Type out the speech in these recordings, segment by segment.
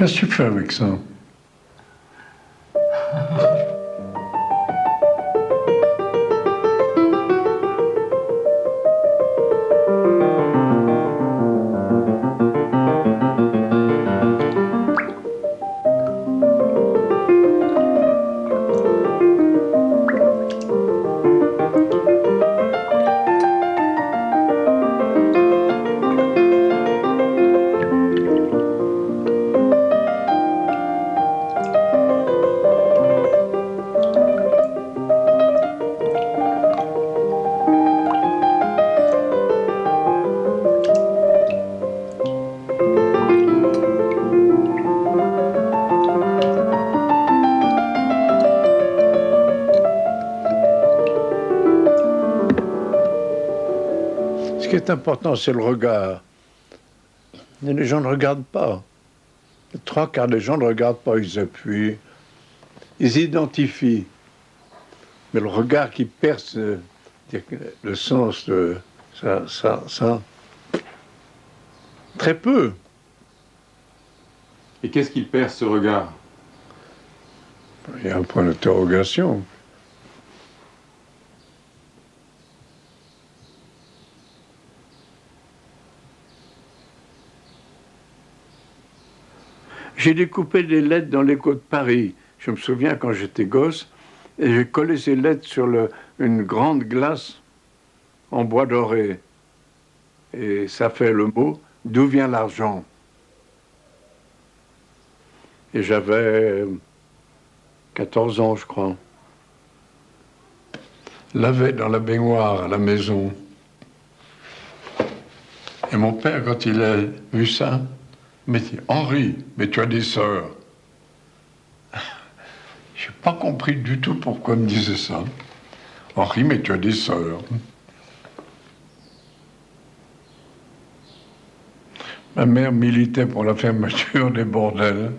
Qu'est-ce que tu fais avec ça? Ce qui est important, c'est le regard. Mais les gens ne regardent pas. Les trois quarts des gens ne regardent pas, ils appuient, ils identifient. Mais le regard qui perce le sens de ça, très peu. Et qu'est-ce qu'il perce, ce regard? Il y a un point d'interrogation. J'ai découpé des lettres dans l'écho de Paris. Je me souviens quand j'étais gosse, et j'ai collé ces lettres sur une grande glace en bois doré. Et ça fait le mot « D'où vient l'argent ?» Et j'avais 14 ans, je crois. Lavé dans la baignoire à la maison. Et mon père, quand il a vu ça, il m'a dit « Henri, mais tu as des sœurs. » Je n'ai pas compris du tout pourquoi il me disait ça. « Henri, mais tu as des sœurs. » Ma mère militait pour la fermeture des bordels.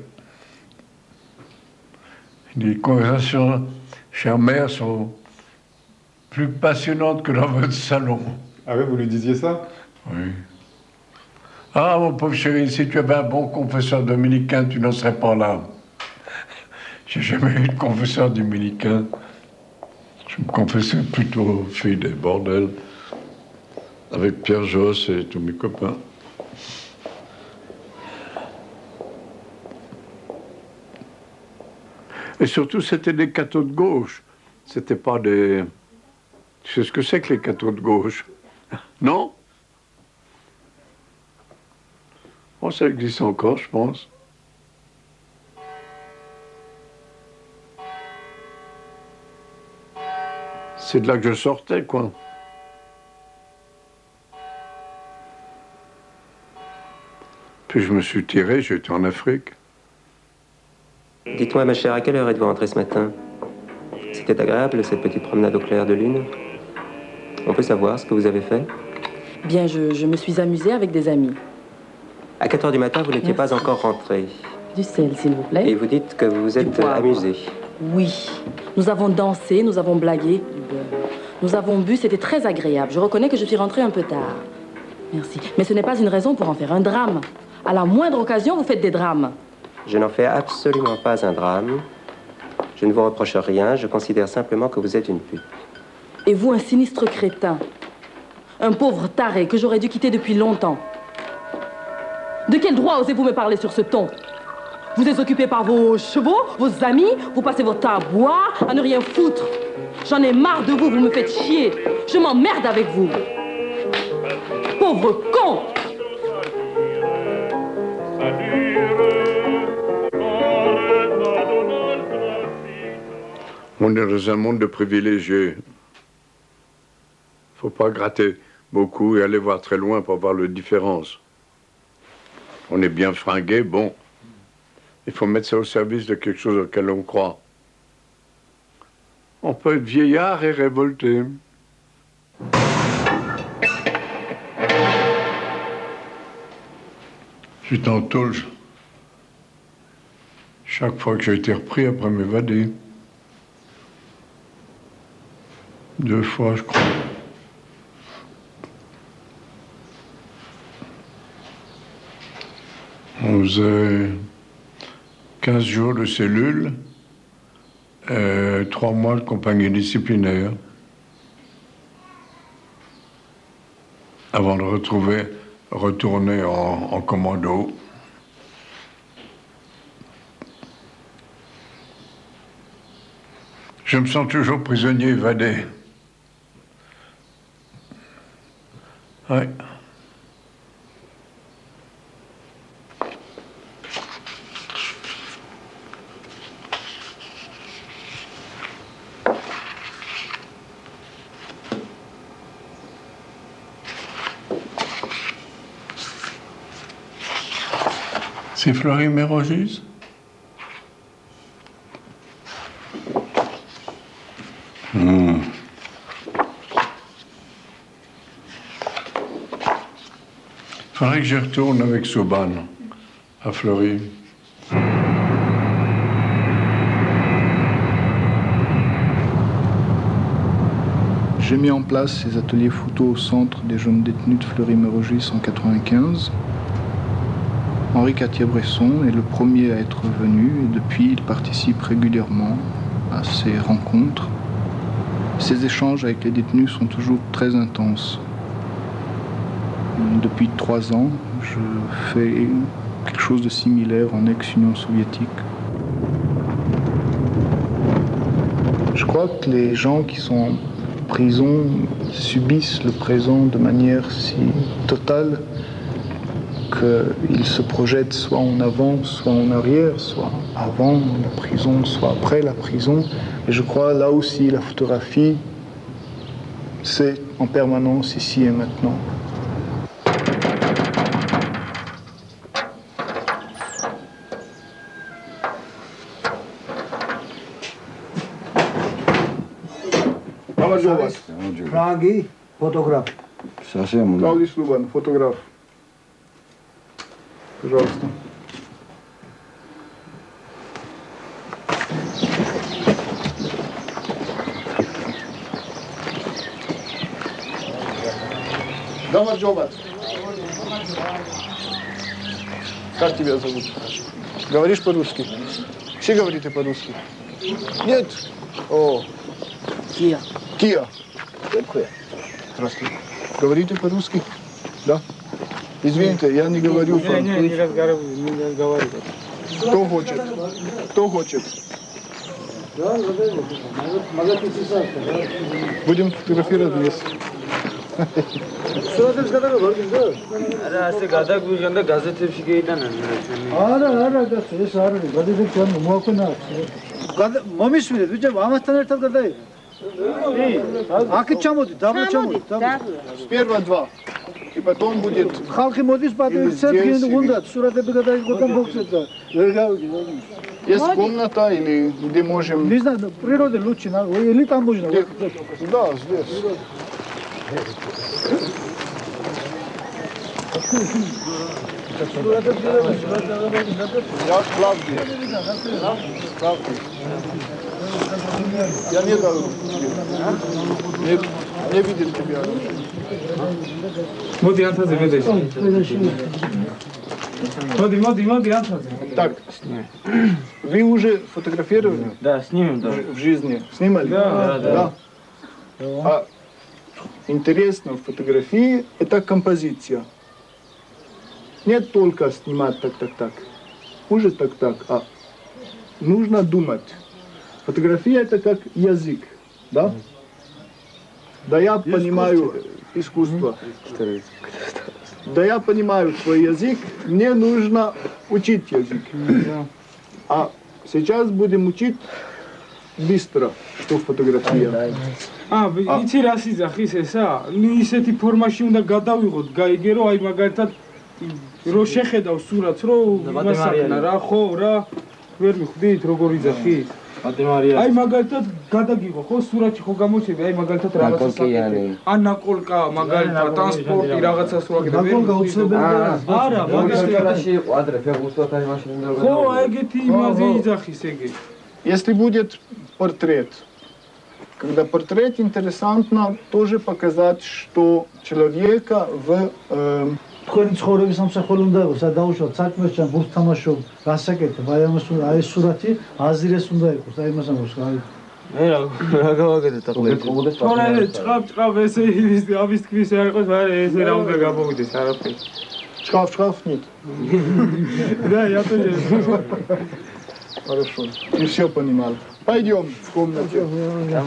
Les conversations chère mère sont plus passionnantes que dans votre salon. Ah oui, vous lui disiez ça? Oui. Ah, mon pauvre chéri, si tu avais un bon confesseur dominicain, tu n'en serais pas là. J'ai jamais eu de confesseur dominicain. Je me confessais plutôt aux filles des bordels, avec Pierre Josse et tous mes copains. Et surtout, c'était des cathos de gauche. C'était pas des... Tu sais ce que c'est que les cathos de gauche? Non? Bon, ça existe encore, je pense. C'est de là que je sortais, quoi. Puis je me suis tiré, j'étais en Afrique. Dites-moi, ma chère, à quelle heure êtes-vous rentrée ce matin? C'était agréable, cette petite promenade au clair de lune? On peut savoir ce que vous avez fait? Bien, je me suis amusée avec des amis. À 4 heures du matin, vous n'étiez pas Merci. encore rentrée. Du sel, s'il vous plaît. Et vous dites que vous vous êtes poivre. amusée. Oui. Nous avons dansé, nous avons blagué. Nous avons bu, c'était très agréable. Je reconnais que je suis rentrée un peu tard. Merci. Mais ce n'est pas une raison pour en faire un drame. À la moindre occasion, vous faites des drames. Je n'en fais absolument pas un drame. Je ne vous reproche rien, je considère simplement que vous êtes une pute. Et vous, un sinistre crétin. Un pauvre taré que j'aurais dû quitter depuis longtemps. De quel droit osez-vous me parler sur ce ton? Vous êtes occupé par vos chevaux, vos amis, vous passez votre temps à boire, à ne rien foutre. J'en ai marre de vous, vous me faites chier. Je m'emmerde avec vous. Pauvre con! On est dans un monde de privilégiés. Faut pas gratter beaucoup et aller voir très loin pour voir la différence. On est bien fringué, bon. Il faut mettre ça au service de quelque chose auquel on croit. On peut être vieillard et révolté. J'étais en tôle. Chaque fois que j'ai été repris après m'évader. 2 fois, je crois. On faisait 15 jours de cellule, 3 mois de compagnie disciplinaire, avant de retourner en commando. Je me sens toujours prisonnier évadé. Ouais. C'est Fleury Mérogis? Faudrait que j'y retourne avec Soban à Fleury. J'ai mis en place ces ateliers photo au centre des jeunes détenus de Fleury-Mérogis en 1995. Henri Cartier-Bresson est le premier à être venu et depuis il participe régulièrement à ces rencontres. Ces échanges avec les détenus sont toujours très intenses. Depuis 3 ans, je fais quelque chose de similaire en ex-Union soviétique. Je crois que les gens qui sont en prison subissent le présent de manière si totale qu'ils se projettent soit en avant, soit en arrière, soit avant la prison, soit après la prison. Et je crois là aussi la photographie, c'est en permanence ici et maintenant. Frangi, photographe. Claudius Luban, photographe. Пожалуйста. Дамар Джобат. Как тебя зовут? Говоришь по-русски? Все говорите по-русски? Нет? О. Кия. Кия. Здравствуйте. Говорите по-русски? Да? Извините, я не говорю по-русски. Не разговариваю. Кто хочет? Кто хочет? Будем фотографировать вместе. Сперва 2. И потом будет... Есть комната или где можем... Не знаю, природа лучше, или там можно? Да, здесь. Я Клавдий. Я не дал. Не видел тебя. Моди, Антазе, моди, Антазе. Так, вы уже фотографировали? Да, снимем, да. В жизни? Снимали? Да. А интересно в фотографии это композиция. Не только снимать так. Уже так, а нужно думать. Фотография это как язык, да? Да я понимаю искусство. Да я понимаю свой язык, мне нужно учить язык. А сейчас будем учить быстро, что фотография. იცი რა სიძახის ესა? ისეთი ფორმაში უნდა გადავიღოთ, გაიგერო, აი მაგალითად რო შეხედავ სურათს, რო მასაკნა რა, ხო, რა, ვერ მიხვდით როგორ იძახის? აი მაგალითად გადაგიღო, ხო, სურათში ხო გამოჩები, აი მაგალითად რაღაცა საკითხი. ან ნაკოლკა, მაგალითად ტრანსპორტი, რაღაცას რო აგდები. ნაკოლკა უცნობელია. არა, მაგალითად იყო ადრე ფეხბურთად აი მაშინ უნდა ხო, ეგეთი იმაზე იძახის ეგე. Если будет портрет, когда портрет интересно тоже показать, что человека в თქვენი ცხოვრების სამსახური უნდა იყოს, დაუშვათ საქმეს ჩან ბურთს თამაშობ, გასაკეთებ, აი ამას აი ეს სურათი აზირეს უნდა იყოს, აი იმას ამბობს, აი მე რა გავაკეთეთ ახლა? თორე ჭყავ ესე ამის თქვის არ იყოს, მაგრამ ესე რა უნდა გამოვიდეს არაფერი. Шкаф нет. Да, я тоже. Хорошо, ты все понимал. Пойдем в комнате. Нет.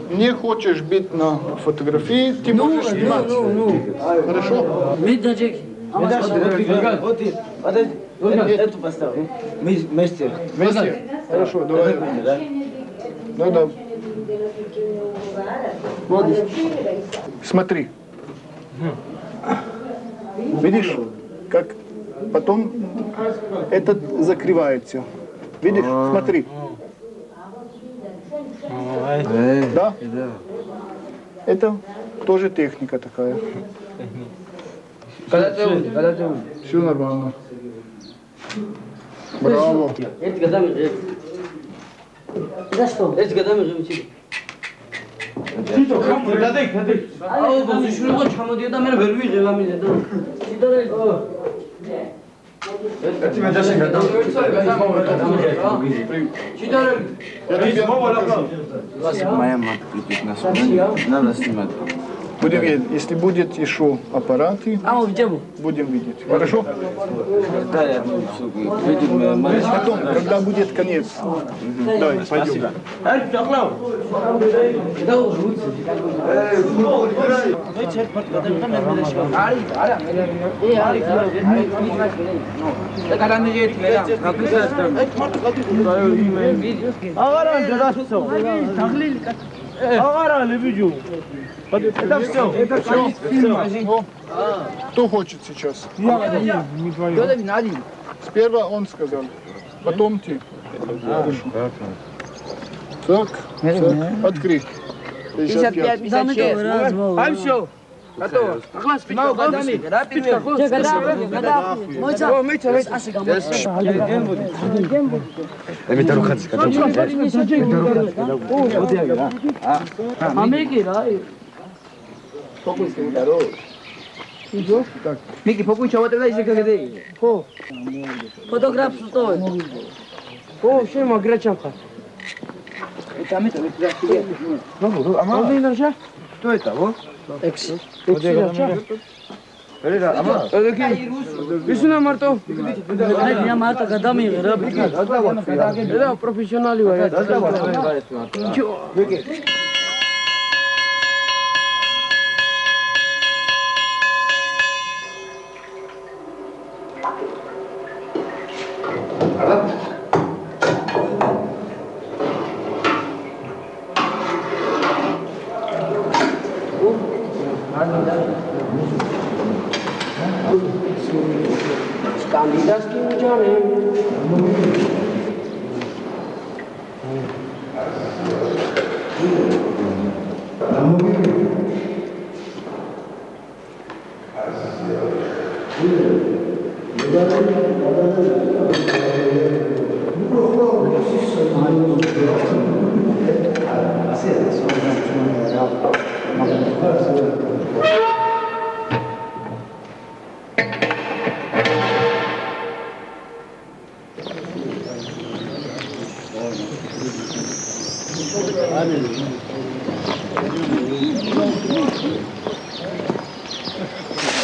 Не хочешь быть на фотографии, ты можешь снимать. Хорошо? Эту поставь. Вместе. Вместе? Хорошо, давай. Да. Вот. Смотри. Видишь, как потом этот закрывается. Видишь? Смотри. Да? Это тоже техника такая. Все нормально. Браво. За что? Моя мать придет на суд, надо снимать. Будем видеть. Если будет еще аппараты, будем видеть. Хорошо? Да, я видим, Потом, когда будет конец. Давай, пойдем. Это все. Кто хочет сейчас? Сперва он сказал, потом ты. Хорошо. Так, открыть. 55. 56. Все. Готово. Ага, спичка, годами. Мики, покуй, чего ты дальше как ты? Фотограф стой. О, все, мы грачанка. Что это? Вот. Экс. Висуна Марто. Я Марта годами Это профессионалы.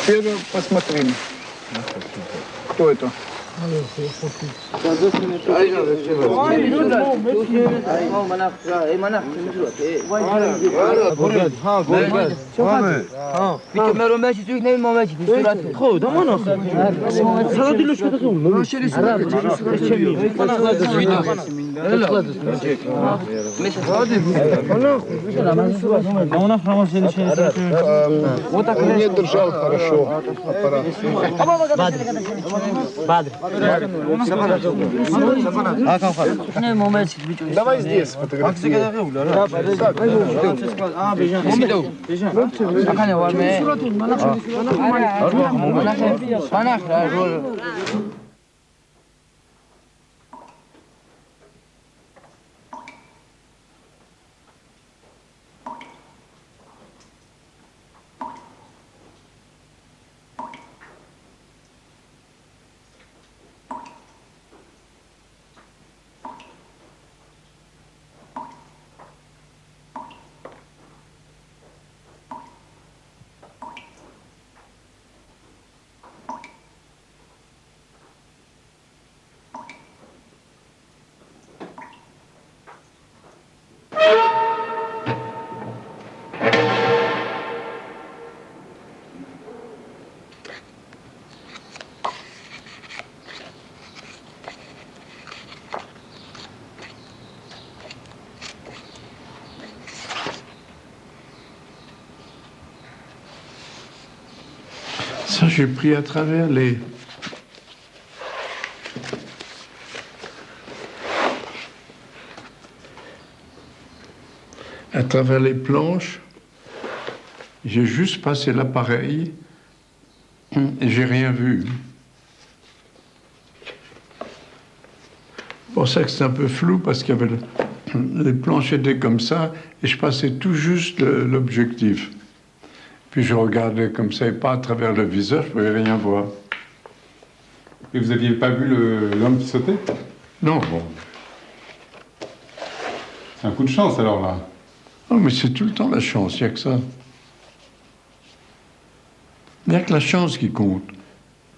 Теперь посмотрим. Кто это? Не держал хорошо аппарат. Давай здесь сфотографируем. Ça, j'ai pris à travers les planches. J'ai juste passé l'appareil et j'ai rien vu. C'est pour ça que c'est un peu flou, parce qu'il y avait les planches étaient comme ça et je passais tout juste l'objectif. Puis je regardais comme ça et pas à travers le visage, je ne pouvais rien voir. Et vous n'aviez pas vu l'homme qui sautait? Non, bon. C'est un coup de chance alors là. Non, mais c'est tout le temps la chance, il n'y a que ça. Il n'y a que la chance qui compte.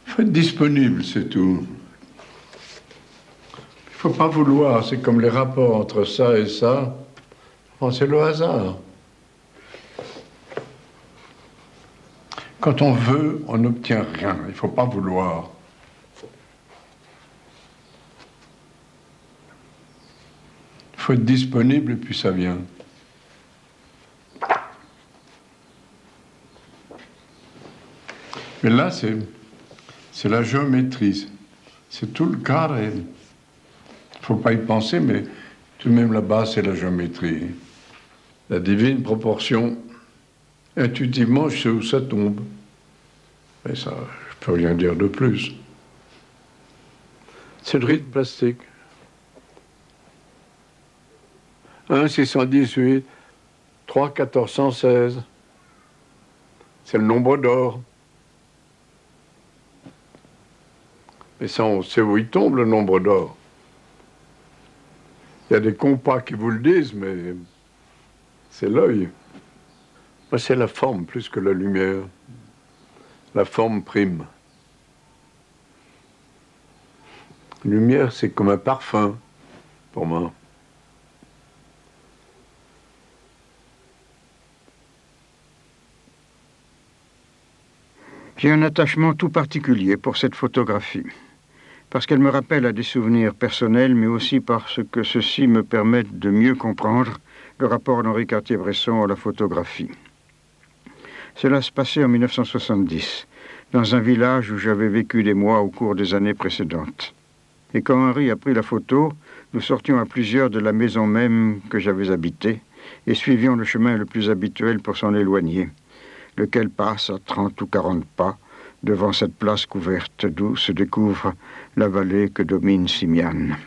Il faut être disponible, c'est tout. Il ne faut pas vouloir, c'est comme les rapports entre ça et ça. Bon, c'est le hasard. Quand on veut, on n'obtient rien. Il ne faut pas vouloir. Il faut être disponible et puis ça vient. Mais là, c'est la géométrie. C'est tout le carré. Il ne faut pas y penser, mais tout de même là-bas, c'est la géométrie. La divine proportion. Intuitivement, je sais où ça tombe. Mais ça, je peux rien dire de plus. C'est le rythme plastique. 1 618, 3 1416. C'est le nombre d'or. Mais ça, on sait où il tombe, le nombre d'or. Il y a des compas qui vous le disent, mais c'est l'œil. Moi, c'est la forme plus que la lumière. La forme prime. La lumière, c'est comme un parfum, pour moi. J'ai un attachement tout particulier pour cette photographie, parce qu'elle me rappelle à des souvenirs personnels, mais aussi parce que ceux-ci me permettent de mieux comprendre le rapport d'Henri Cartier-Bresson à la photographie. Cela se passait en 1970, dans un village où j'avais vécu des mois au cours des années précédentes. Et quand Henri a pris la photo, nous sortions à plusieurs de la maison même que j'avais habitée et suivions le chemin le plus habituel pour s'en éloigner, lequel passe à 30 ou 40 pas devant cette place couverte d'où se découvre la vallée que domine Simiane.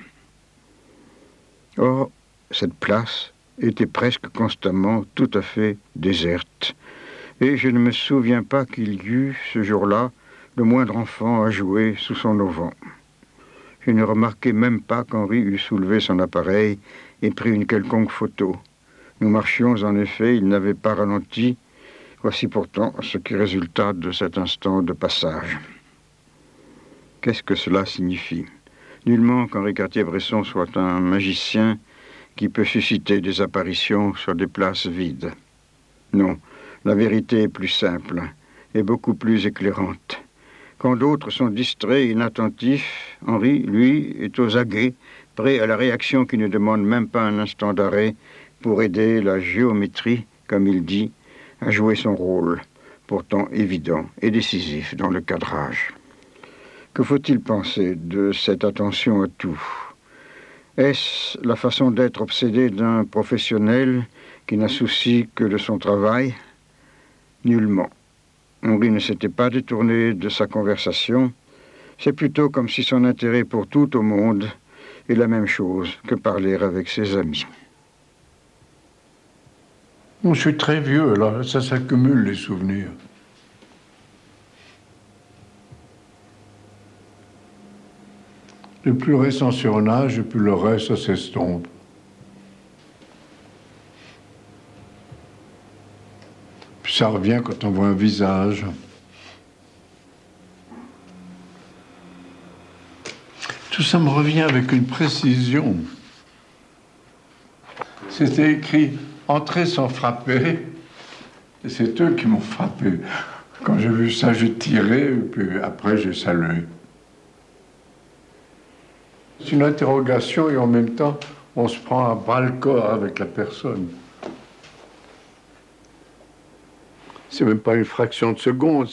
Or, cette place était presque constamment tout à fait déserte, et je ne me souviens pas qu'il y eût, ce jour-là, le moindre enfant à jouer sous son auvent. Je ne remarquai même pas qu'Henri eût soulevé son appareil et pris une quelconque photo. Nous marchions, en effet, il n'avait pas ralenti. Voici pourtant ce qui résulta de cet instant de passage. Qu'est-ce que cela signifie? Nullement qu'Henri Cartier-Bresson soit un magicien qui peut susciter des apparitions sur des places vides. Non, la vérité est plus simple et beaucoup plus éclairante. Quand d'autres sont distraits et inattentifs, Henri, lui, est aux aguets, prêt à la réaction qui ne demande même pas un instant d'arrêt pour aider la géométrie, comme il dit, à jouer son rôle, pourtant évident et décisif dans le cadrage. Que faut-il penser de cette attention à tout? Est-ce la façon d'être obsédé d'un professionnel qui n'a souci que de son travail? Nullement. Henri ne s'était pas détourné de sa conversation. C'est plutôt comme si son intérêt pour tout au monde est la même chose que parler avec ses amis. Bon, je suis très vieux, alors ça s'accumule les souvenirs. Le plus récent surnage et puis le reste, ça s'estompe. Puis ça revient quand on voit un visage. Tout ça me revient avec une précision. C'était écrit « Entrer sans frapper », et c'est eux qui m'ont frappé. Quand j'ai vu ça, j'ai tiré, et puis après j'ai salué. C'est une interrogation et en même temps, on se prend à bras-le-corps avec la personne. C'est même pas une fraction de seconde,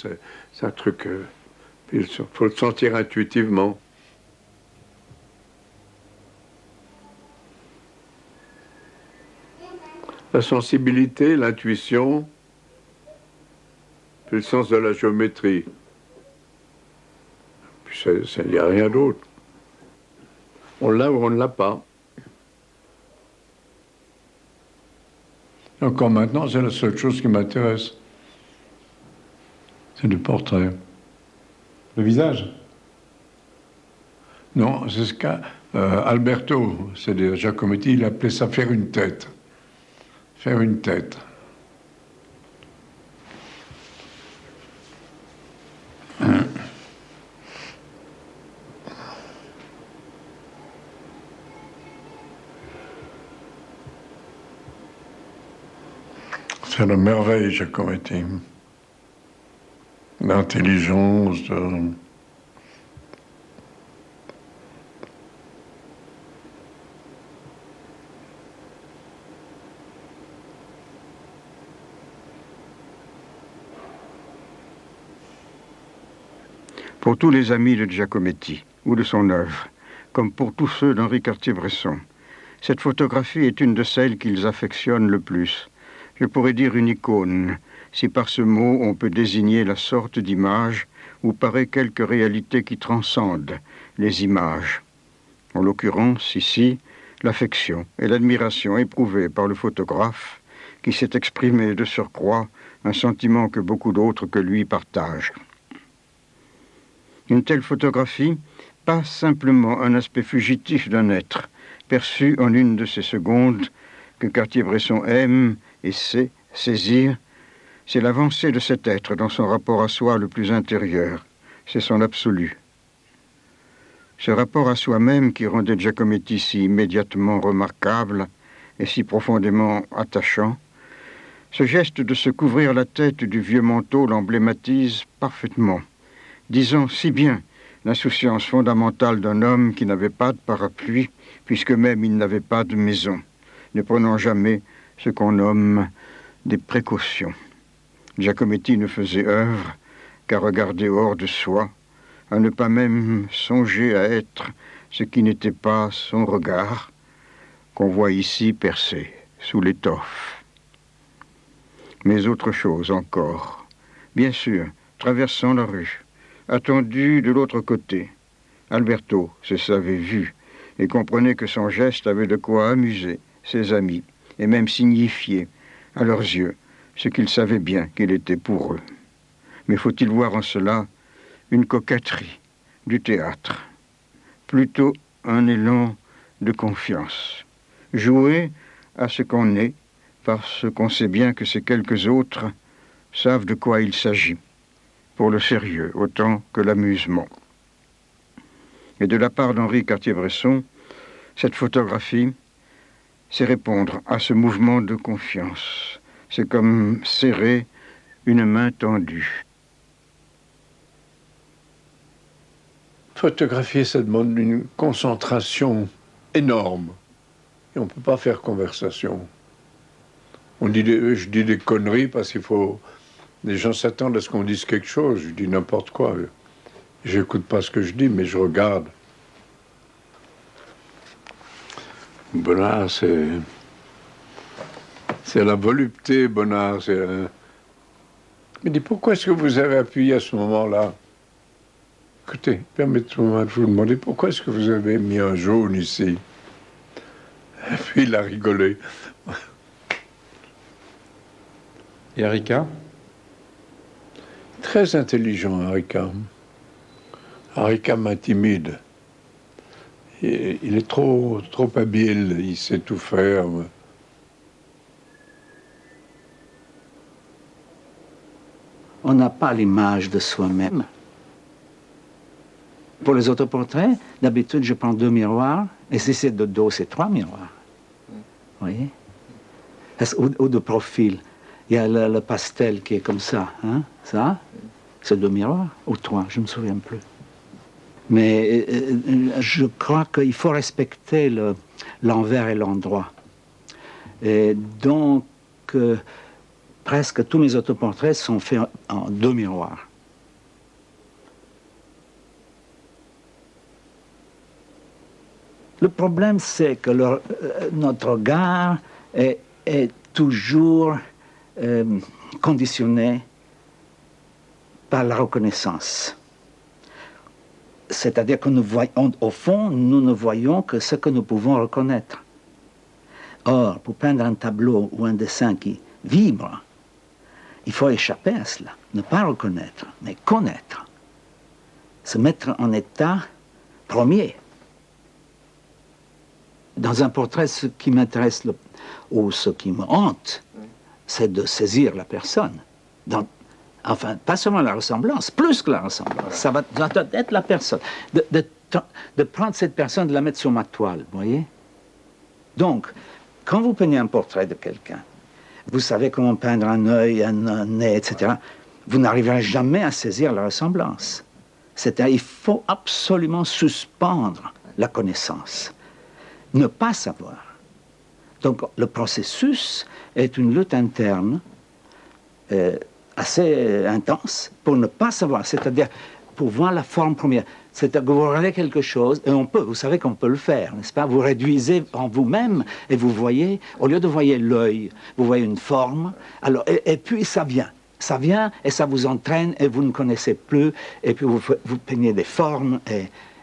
c'est un truc... il faut le sentir intuitivement. La sensibilité, l'intuition, puis le sens de la géométrie. Puis il n'y a rien d'autre. On l'a ou on ne l'a pas. Encore maintenant, c'est la seule chose qui m'intéresse. C'est le portrait. Le visage? Non, c'est ce qu'a Alberto, c'est-à-dire Giacometti, il appelait ça faire une tête. Faire une tête. C'est la merveille, Giacometti. L'intelligence. Pour tous les amis de Giacometti ou de son œuvre, comme pour tous ceux d'Henri Cartier-Bresson, cette photographie est une de celles qu'ils affectionnent le plus. Je pourrais dire une icône, si par ce mot on peut désigner la sorte d'image où paraît quelque réalité qui transcende les images. En l'occurrence, ici, l'affection et l'admiration éprouvées par le photographe, qui s'est exprimé de surcroît un sentiment que beaucoup d'autres que lui partagent. Une telle photographie, pas simplement un aspect fugitif d'un être, perçu en une de ces secondes que Cartier-Bresson aime et sait saisir, c'est l'avancée de cet être dans son rapport à soi le plus intérieur, c'est son absolu. Ce rapport à soi-même qui rendait Giacometti si immédiatement remarquable et si profondément attachant, ce geste de se couvrir la tête du vieux manteau l'emblématise parfaitement, disant si bien l'insouciance fondamentale d'un homme qui n'avait pas de parapluie, puisque même il n'avait pas de maison, ne prenant jamais ce qu'on nomme des précautions. Giacometti ne faisait œuvre qu'à regarder hors de soi, à ne pas même songer à être ce qui n'était pas son regard, qu'on voit ici percé sous l'étoffe. Mais autre chose encore. Bien sûr, traversant la rue, attendu de l'autre côté, Alberto se savait vu et comprenait que son geste avait de quoi amuser ses amis et même signifier, à leurs yeux, ce qu'ils savaient bien qu'il était pour eux. Mais faut-il voir en cela une coquetterie du théâtre, plutôt un élan de confiance, jouer à ce qu'on est, parce qu'on sait bien que ces quelques autres savent de quoi il s'agit, pour le sérieux autant que l'amusement. Et de la part d'Henri Cartier-Bresson, cette photographie, c'est répondre à ce mouvement de confiance. C'est comme serrer une main tendue. Photographier, ça demande une concentration énorme. Et on ne peut pas faire conversation. Je dis des conneries parce qu'il faut... Les gens s'attendent à ce qu'on dise quelque chose. Je dis n'importe quoi. J'écoute pas ce que je dis, mais je regarde. Bonnard, c'est la volupté, Bonnard. Mais dis, pourquoi est-ce que vous avez appuyé à ce moment-là? Écoutez, permettez-moi de vous demander pourquoi est-ce que vous avez mis un jaune ici? Et puis il a rigolé. Et Harika? Très intelligent, Harika. Harika m'intimide. Il est trop habile, il sait tout faire. On n'a pas l'image de soi-même. Pour les autoportraits, d'habitude, je prends 2 miroirs, et si c'est de dos, c'est 3 miroirs. Vous voyez? Ou de profil. Il y a le pastel qui est comme ça, hein? Ça, c'est 2 miroirs, ou 3, je ne me souviens plus. Mais je crois qu'il faut respecter l'envers et l'endroit. Et donc, presque tous mes autoportraits sont faits en 2 miroirs. Le problème, c'est que notre regard est toujours conditionné par la reconnaissance. C'est-à-dire que au fond, nous ne voyons que ce que nous pouvons reconnaître. Or, pour peindre un tableau ou un dessin qui vibre, il faut échapper à cela. Ne pas reconnaître, mais connaître. Se mettre en état premier. Dans un portrait, ce qui m'intéresse ou ce qui me hante, c'est de saisir la personne. Enfin, pas seulement la ressemblance, plus que la ressemblance. Ça doit être la personne. De prendre cette personne, de la mettre sur ma toile, vous voyez? Donc, quand vous peignez un portrait de quelqu'un, vous savez comment peindre un œil, un nez, etc. Vous n'arriverez jamais à saisir la ressemblance. C'est-à-dire, il faut absolument suspendre la connaissance. Ne pas savoir. Donc, le processus est une lutte interne assez intense pour ne pas savoir, c'est-à-dire pour voir la forme première. C'est-à-dire que vous regardez quelque chose, et vous savez qu'on peut le faire, n'est-ce pas? Vous réduisez en vous-même, et vous voyez, au lieu de voir l'œil, vous voyez une forme, alors, et puis ça vient, et ça vous entraîne, et vous ne connaissez plus, et puis vous peignez des formes,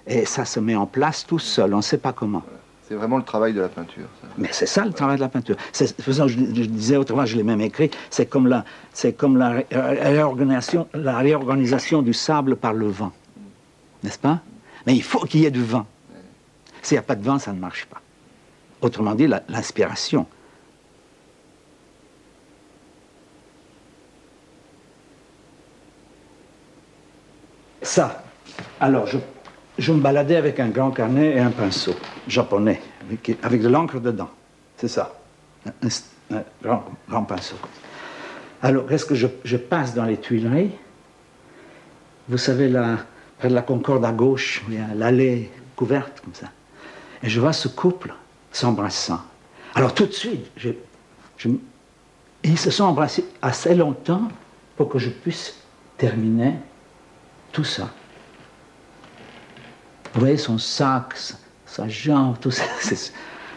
et ça se met en place tout seul, on ne sait pas comment. C'est vraiment le travail de la peinture, ça. Mais c'est ça le travail de la peinture. Je disais autrement, je l'ai même écrit, c'est comme la réorganisation du sable par le vent. N'est-ce pas? Mais il faut qu'il y ait du vent. S'il n'y a pas de vent, ça ne marche pas. Autrement dit, l'inspiration. Ça. Alors, je me baladais avec un grand carnet et un pinceau japonais, avec de l'encre dedans. C'est ça. Un grand pinceau. Alors, qu'est-ce que je passe dans les Tuileries? Vous savez, près de la Concorde à gauche, il y a l'allée couverte comme ça. Et je vois ce couple s'embrassant. Alors, tout de suite, ils se sont embrassés assez longtemps pour que je puisse terminer tout ça. Vous voyez son sac, sa jambe, tout ça.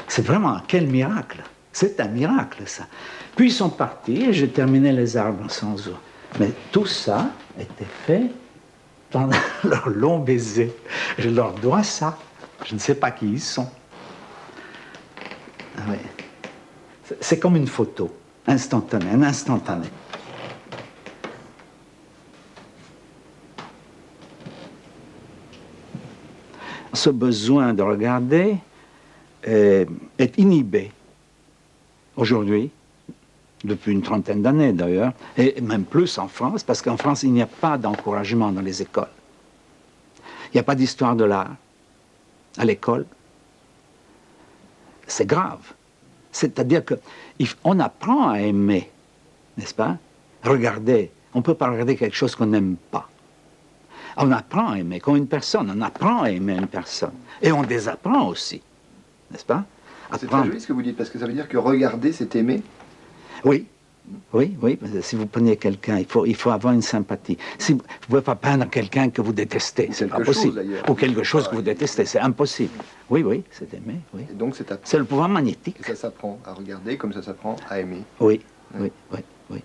C'est vraiment, quel miracle. C'est un miracle, ça. Puis ils sont partis et j'ai terminé les arbres sans eau. Mais tout ça était fait pendant leur long baiser. Je leur dois ça. Je ne sais pas qui ils sont. Ah oui. C'est comme une photo, instantanée, un instantané. Ce besoin de regarder est inhibé aujourd'hui, depuis une trentaine d'années d'ailleurs, et même plus en France, parce qu'en France, il n'y a pas d'encouragement dans les écoles. Il n'y a pas d'histoire de l'art à l'école. C'est grave. C'est-à-dire qu'on apprend à aimer, n'est-ce pas? Regarder. On ne peut pas regarder quelque chose qu'on n'aime pas. On apprend à aimer, comme une personne, on apprend à aimer une personne. Et on désapprend aussi, n'est-ce pas? C'est très joli ce que vous dites, parce que ça veut dire que regarder, c'est aimer. Oui, Oui, oui, si vous prenez quelqu'un, il faut avoir une sympathie. Si, vous ne pouvez pas peindre quelqu'un que vous détestez, c'est pas possible. Ou quelque chose que vous détestez, c'est impossible. Oui, oui, c'est aimer, oui. Et donc c'est le pouvoir magnétique. Et ça s'apprend à regarder comme ça s'apprend à aimer. Oui, oui, oui, oui.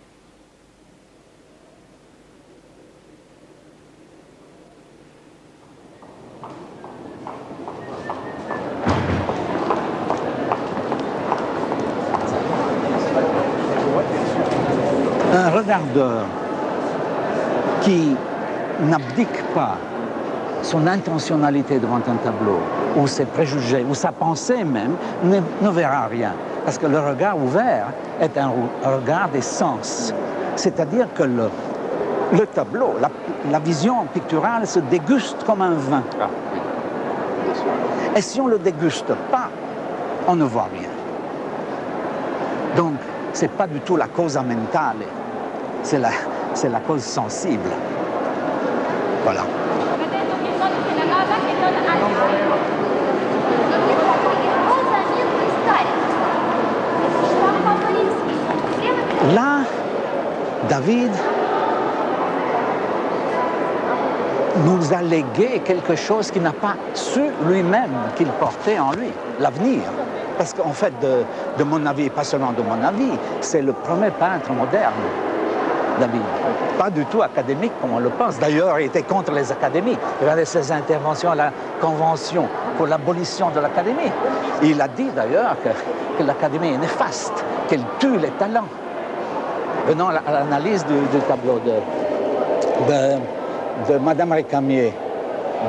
Un regardeur qui n'abdique pas son intentionnalité devant un tableau, ou ses préjugés, ou sa pensée même, ne verra rien. Parce que le regard ouvert est un regard des sens. C'est-à-dire que le tableau, la vision picturale se déguste comme un vin. Et si on ne le déguste pas, on ne voit rien. Donc, ce n'est pas du tout la causa mentale, c'est la cause sensible. Voilà. Là, David nous a légué quelque chose qu'il n'a pas su lui-même qu'il portait en lui, l'avenir. Parce qu'en fait, de mon avis, pas seulement de mon avis, c'est le premier peintre moderne, David. Pas du tout académique comme on le pense. D'ailleurs, il était contre les académies. Regardez ses interventions à la Convention pour l'abolition de l'académie. Il a dit d'ailleurs que l'académie est néfaste, qu'elle tue les talents. Venons à l'analyse du tableau de Madame Récamier.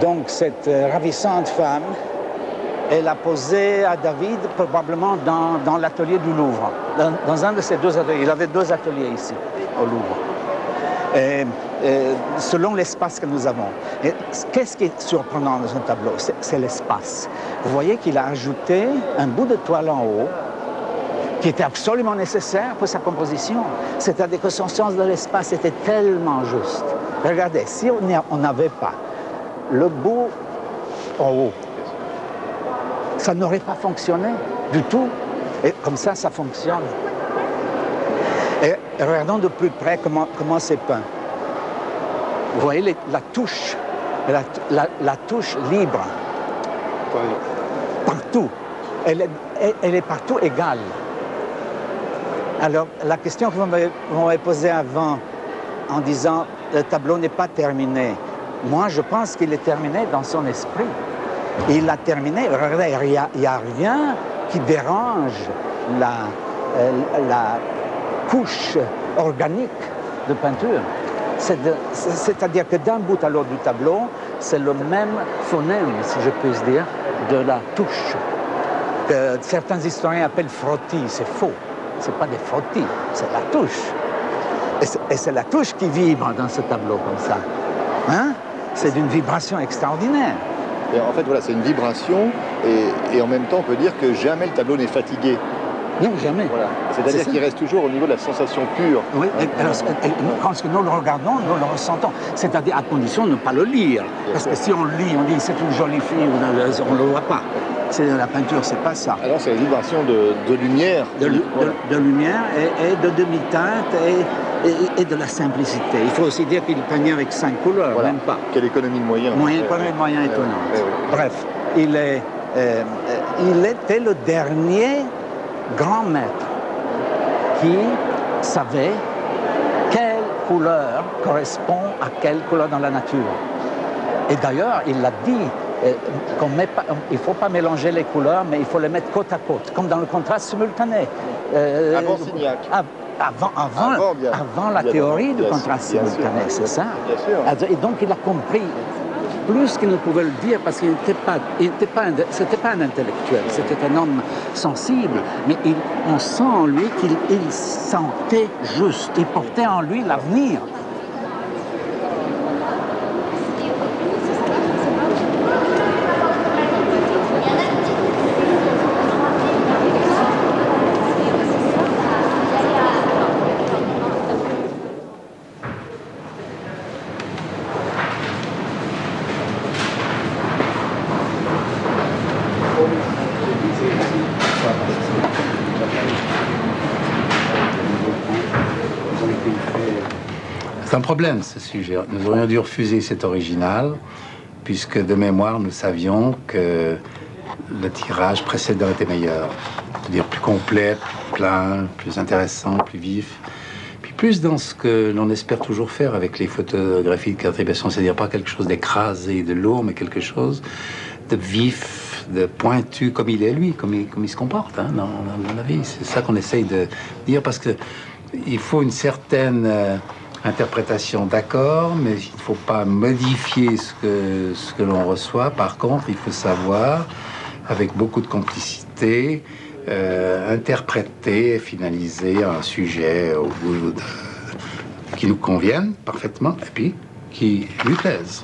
Donc, cette ravissante femme, elle a posé à David probablement dans l'atelier du Louvre, dans un de ses deux ateliers. Il avait deux ateliers ici, au Louvre. Selon l'espace que nous avons. Qu'est-ce qui est surprenant dans un tableau? C'est l'espace. Vous voyez qu'il a ajouté un bout de toile en haut, qui était absolument nécessaire pour sa composition. C'est-à-dire que son sens de l'espace était tellement juste. Regardez, si on n'avait pas le bout en haut, ça n'aurait pas fonctionné du tout. Et comme ça fonctionne. Et regardons de plus près comment c'est peint. Vous voyez la touche, la touche libre. Partout. Elle est partout égale. Alors, la question que vous m'avez posée avant, en disant « le tableau n'est pas terminé », moi, je pense qu'il est terminé dans son esprit. Il l'a terminé, regardez, il n'y a rien qui dérange la couche organique de peinture. C'est-à-dire que d'un bout à l'autre du tableau, c'est le même phonème, si je puis dire, de la touche, que certains historiens appellent frottis. C'est faux. Ce n'est pas des frottis, c'est la touche. Et c'est la touche qui vibre dans ce tableau comme ça. Hein? C'est d'une vibration extraordinaire. Et en fait, voilà, c'est une vibration, et en même temps, on peut dire que jamais le tableau n'est fatigué. Non, jamais. Voilà. C'est-à-dire qu'il reste toujours au niveau de la sensation pure. Oui, quand nous le regardons, nous le ressentons. C'est-à-dire à condition de ne pas le lire. Parce que si on le lit, on dit c'est une jolie fille, on ne le voit pas. La peinture, c'est pas ça. Alors c'est la vibration de lumière. De lumière et de demi-teinte et de la simplicité. Il faut aussi dire qu'il peignait avec 5 couleurs, voilà. Même pas. Quelle économie de moyens. Économie de moyens étonnante. Bref, il était le dernier grand maître qui savait quelle couleur correspond à quelle couleur dans la nature. Et d'ailleurs, il l'a dit, il ne faut pas mélanger les couleurs, mais il faut les mettre côte à côte, comme dans le contraste simultané. Avant Signac. Avant la théorie du contraste simultané, c'est ça. Et donc il a compris plus qu'il ne pouvait le dire parce qu'il c'était pas un intellectuel, c'était un homme sensible, mais on sent en lui qu'il sentait juste, il portait en lui l'avenir. C'est un problème, ce sujet. Nous aurions dû refuser cet original, puisque de mémoire, nous savions que le tirage précédent était meilleur. C'est-à-dire plus complet, plus plein, plus intéressant, plus vif. Puis plus dans ce que l'on espère toujours faire avec les photographies de Cartier-Bresson, c'est-à-dire pas quelque chose d'écrasé, de lourd, mais quelque chose de vif, de pointu, comme il est lui, comme il se comporte hein, dans la vie. C'est ça qu'on essaye de dire, parce que il faut une certaine interprétation, d'accord, mais il ne faut pas modifier ce que l'on reçoit. Par contre, il faut savoir, avec beaucoup de complicité, interpréter et finaliser un sujet au bout qui nous convienne parfaitement et puis qui lui plaise.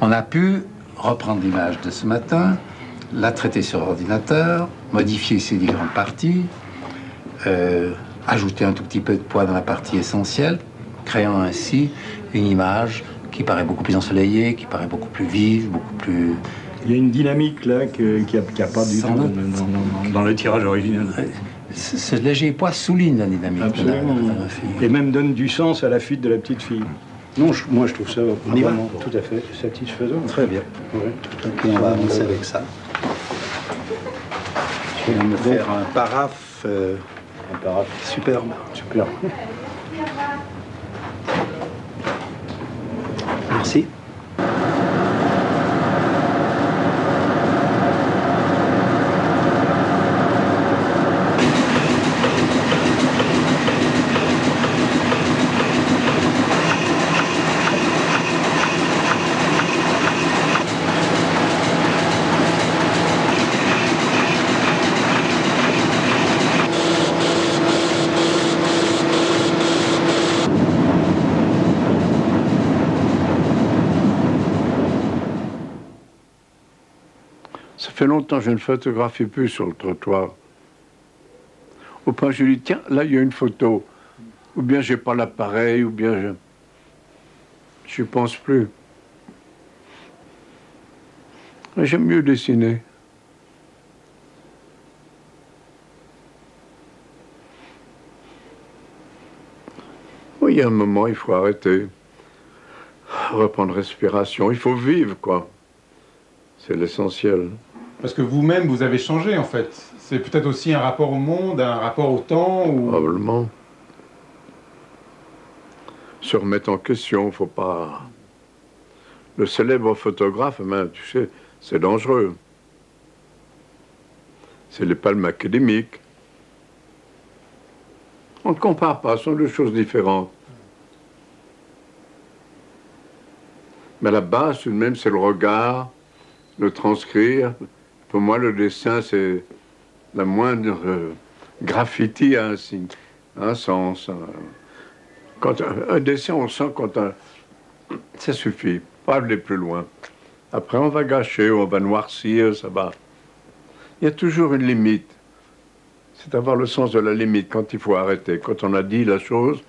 On a pu reprendre l'image de ce matin, la traiter sur ordinateur, modifier ses différentes parties, ajouter un tout petit peu de poids dans la partie essentielle, créant ainsi une image qui paraît beaucoup plus ensoleillée, qui paraît beaucoup plus vive, beaucoup plus... Il y a une dynamique là qu'il n'y a pas du tout dans le tirage original. Ce léger poids souligne la dynamique de la fille. Et même donne du sens à la fuite de la petite fille. Non, moi je trouve ça vraiment tout à fait satisfaisant. Très bien. Ouais. Donc on va avancer avec ça. Je vais me faire un paraphe. Un paraphe. Superbe. Superbe. Merci. Ça fait longtemps que je ne photographie plus sur le trottoir. Au point, je dis, tiens, là, il y a une photo. Ou bien j'ai pas l'appareil, ou bien je n'y pense plus. J'aime mieux dessiner. Oui, il y a un moment, il faut arrêter. Reprendre respiration. Il faut vivre, quoi. C'est l'essentiel. Parce que vous-même, vous avez changé, en fait. C'est peut-être aussi un rapport au monde, un rapport au temps ou... Probablement. Se remettre en question, faut pas... Le célèbre photographe, tu sais, c'est dangereux. C'est les palmes académiques. On ne compare pas, ce sont deux choses différentes. Mais la base, tout de même, c'est le regard, le transcrire. Pour moi, le dessin, c'est la moindre graffiti a un sens. Quand un dessin, on sent quand ça suffit, pas aller plus loin. Après, on va gâcher, on va noircir, ça va. Il y a toujours une limite. C'est avoir le sens de la limite quand il faut arrêter. Quand on a dit la chose,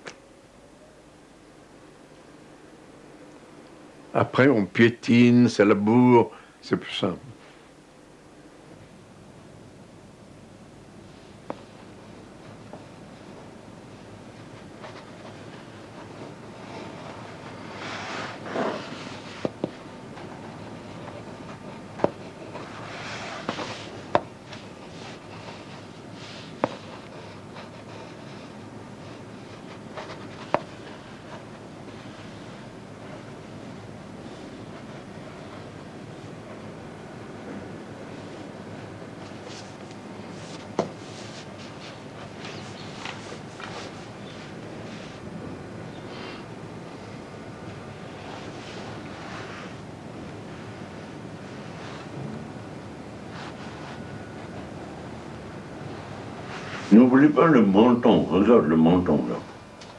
après, on piétine, c'est la bourre, c'est plus simple. N'oublie pas le menton, regarde le menton là.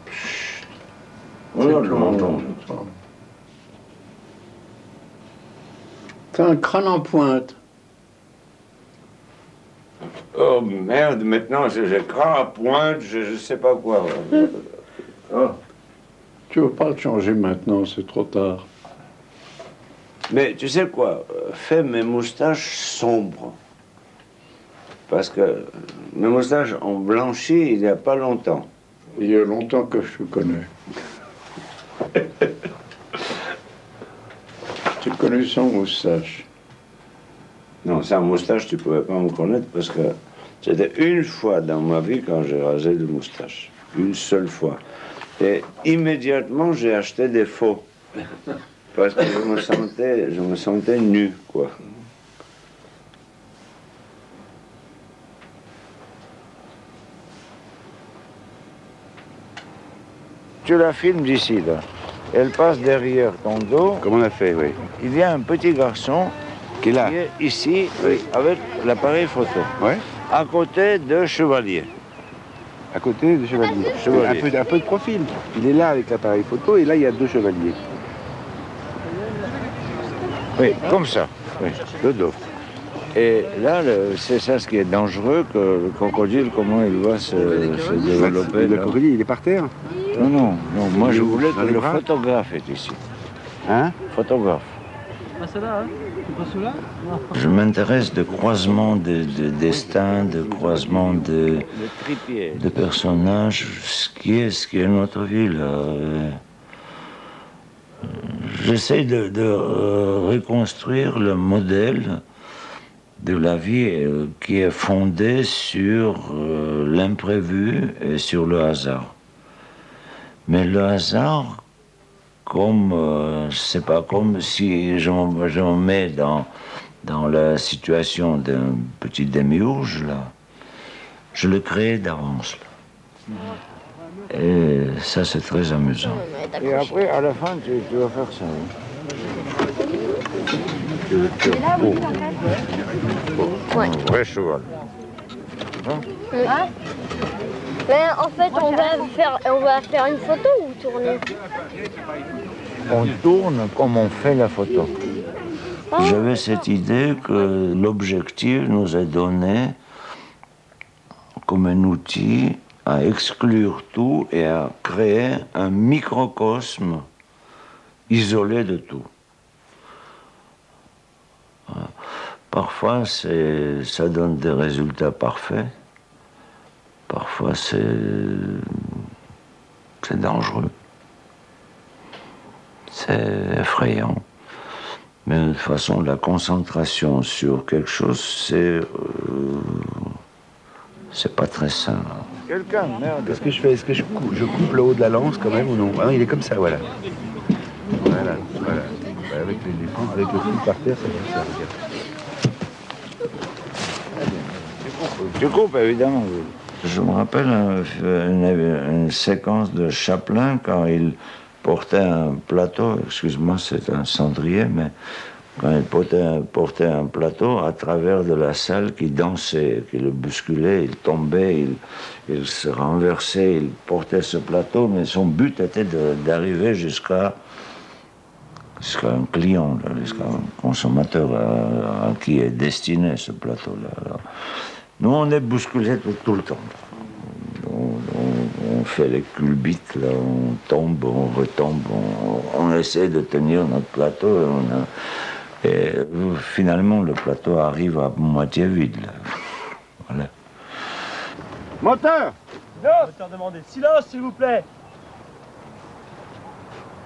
Chut. Regarde le menton. T'as un crâne en pointe. Oh merde, maintenant j'ai crâne à pointe, je sais pas quoi. Oh. Tu veux pas le changer maintenant, c'est trop tard. Mais tu sais quoi, fais mes moustaches sombres. Parce que mes moustaches ont blanchi il n'y a pas longtemps. Il y a longtemps que je te connais. Je t'ai connu sans moustache. Non, sans moustache, tu ne pouvais pas me connaître parce que c'était une fois dans ma vie quand j'ai rasé de moustache. Une seule fois. Et immédiatement, j'ai acheté des faux. Parce que je me sentais nu, quoi. Tu la filmes d'ici, là. Elle passe derrière ton dos. Comme on a fait, oui. Il y a un petit garçon qui est là, ici, oui, avec l'appareil photo. Ouais. À côté de Chevalier. À côté de Chevalier. Un peu de profil. Il est là avec l'appareil photo et là il y a deux chevaliers. Oui, comme ça. Oui, le dos. Et là, c'est ça ce qui est dangereux, que le crocodile, comment il va se développer. Le crocodile, il est par terre? Non, moi je voulais que le photographe est ici. Hein? Photographe. Ah, c'est là, hein? C'est pas celui-là? Je m'intéresse de croisements de destins, de croisements de personnages, ce qui est notre vie là. J'essaie de reconstruire le modèle de la vie qui est fondé sur l'imprévu et sur le hasard. Mais le hasard, c'est pas comme si je me mets dans la situation d'un petit démiurge, là. Je le crée d'avance. Et ça, c'est très amusant. Et après, à la fin, tu vas faire ça. Ouais. Un vrai cheval. Hein? Mais en fait, on va faire une photo ou tourner? On tourne comme on fait la photo. J'avais cette idée que l'objectif nous est donné comme un outil à exclure tout et à créer un microcosme isolé de tout. Parfois, ça donne des résultats parfaits. Parfois, c'est dangereux. C'est effrayant. Mais de toute façon, la concentration sur quelque chose, c'est pas très sain. Quelqu'un, merde. Qu'est-ce que je fais? Est-ce que je coupe le haut de la lance quand même ou non? Ah non, il est comme ça, voilà. Voilà. Avec le fil par terre, ça va faire. Tu coupes, évidemment. Je me rappelle une séquence de Chaplin quand il portait un plateau, excuse-moi, c'est un cendrier, mais quand il portait un plateau à travers de la salle qui dansait, qui le bousculait, il tombait, il se renversait, il portait ce plateau, mais son but était d'arriver jusqu'à un client, jusqu'à un consommateur à qui est destiné ce plateau-là. Nous, on est bousculés tout le temps. On fait les culbutes, là, on tombe, on retombe, on essaie de tenir notre plateau et finalement le plateau arrive à moitié vide. Là. Voilà. Moteur! Moteur demandé. Silence, s'il vous plaît.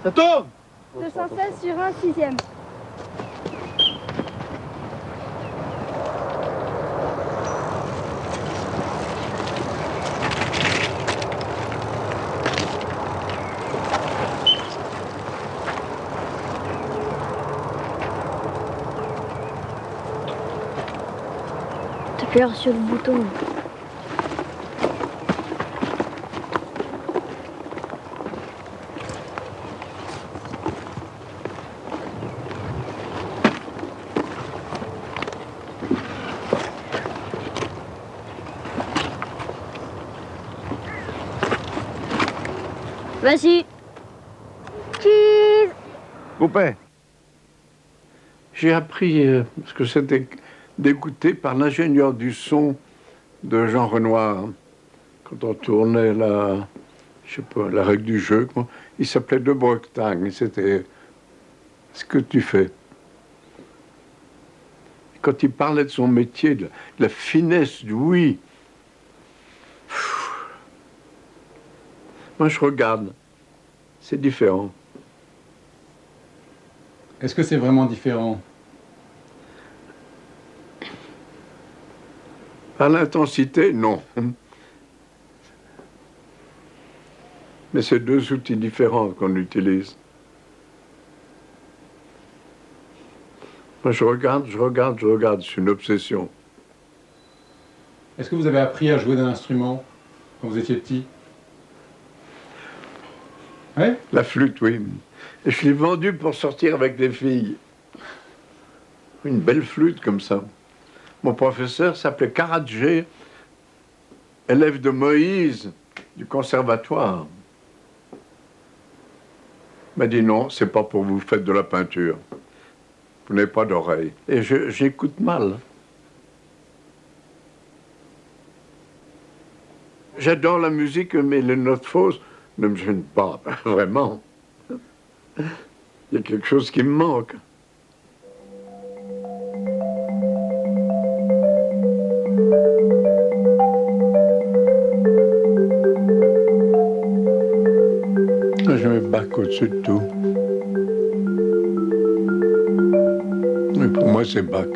Ça tourne! 216 sur 1 6e. T'appuies sur le bouton. Vas-y. Cheese. Coupé. J'ai appris ce que c'était d'écouter par l'ingénieur du son de Jean Renoir. Quand on tournait je sais pas, la règle du jeu, il s'appelait De Bretagne. C'était ce que tu fais. Quand il parlait de son métier, de la finesse du oui. Moi, je regarde. C'est différent. Est-ce que c'est vraiment différent? À l'intensité, non. Mais c'est deux outils différents qu'on utilise. Moi, je regarde, c'est une obsession. Est-ce que vous avez appris à jouer d'un instrument quand vous étiez petit? Oui? La flûte, oui. Et je l'ai vendue pour sortir avec des filles. Une belle flûte comme ça. Mon professeur s'appelait Karadjé, élève de Moïse du conservatoire. Il m'a dit non, c'est pas pour vous, faites de la peinture. Vous n'avez pas d'oreille. Et j'écoute mal. J'adore la musique, mais les notes fausses ne me gênent pas, vraiment. Il y a quelque chose qui me manque. Je mets Bach au-dessus de tout. Mais pour moi, c'est Bach.